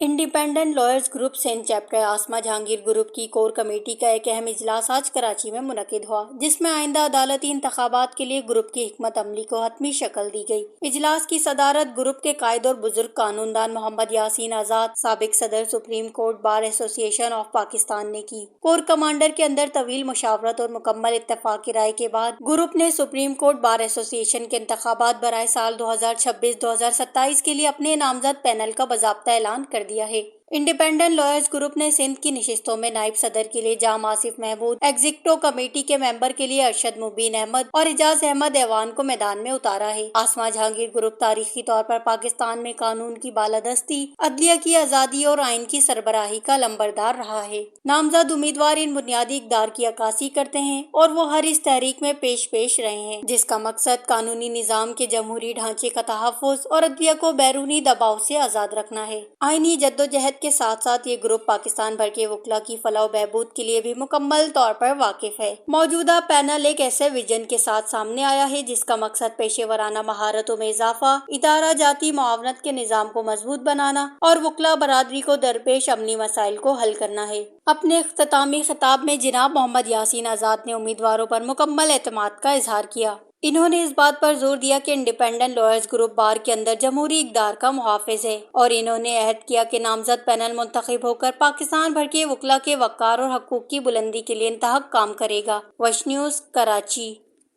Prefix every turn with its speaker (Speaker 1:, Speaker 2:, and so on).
Speaker 1: Independent lawyers group Sindh chapter Asma Jahangir group की core committee का एक अहम इजलास आज कराची में मुनक्किद हुआ, जिसमें आइंदा अदालती इंतखाबात के लिए ग्रुप की हिकमत अमली को हतमी शक्ल दी गई। इजलास की सदारत ग्रुप के कायद और बुजुर्ग कानूनदान मोहम्मद यासीन आजाद, साबिक सदर supreme court bar association of Pakistan ने की। कोर कमांडर के अंदर तवील मुशावरत और मुकम्मल इत्तफाक की राय के बाद ग्रुप ने सुप्रीम कोर्ट बार एसोसिएशन के इंतखाबात बराए साल 2026-2027 के लिए अपने नामजद पैनल का बाज़ाब्ता ऐलान कर दिया है। इंडिपेंडेंट लॉयर्स ग्रुप ने सिंध की नशिस्तों में नायब सदर के लिए जाम आसिफ महमूद, एग्जीक्यूटिव कमेटी के मेंबर के लिए अरशद मुबीन अहमद और इजाज अहमद ऐवान को मैदान में उतारा है। आसमा जहांगीर ग्रुप तारीखी तौर पर पाकिस्तान में कानून की बालादस्ती, अदलिया की आज़ादी और आइन की सरबराही का लंबरदार रहा है। नामजद उम्मीदवार इन बुनियादी इक़दार की अक्कासी करते हैं और वो हर इस तहरीक में पेश रहे हैं जिसका मकसद कानूनी निज़ाम के जमहूरी ढांचे का तहफ़्फ़ुज़ और अदलिया को बैरूनी दबाव से आज़ाद रखना है। आइनी जद्दोजहद के साथ साथ ये ग्रुप पाकिस्तान भर के वकला की फलाह बहबूद के लिए भी मुकम्मल तौर पर वाकिफ है। मौजूदा पैनल एक ऐसे विजन के साथ सामने आया है जिसका मकसद पेशेवराना महारतों में इजाफा, इदारा जाती मुआवनत के निज़ाम को मजबूत बनाना और वकला बरादरी को दरपेश अमनी मसाइल को हल करना है। अपने इख्तितामी खिताब में जनाब मोहम्मद यासीन आजाद ने उम्मीदवारों पर मुकम्मल एतमाद का इजहार किया। इन्होंने इस बात पर जोर दिया कि इंडिपेंडेंट लॉयर्स ग्रुप बार के अंदर जमहूरी इक़दार का मुहाफ़िज़ है और इन्होंने अहद किया कि नामजद पैनल मुंतखब होकर पाकिस्तान भर के वकला के वक़ार और हकूक़ की बुलंदी के लिए इंतहा काम करेगा। वश न्यूज़, कराची।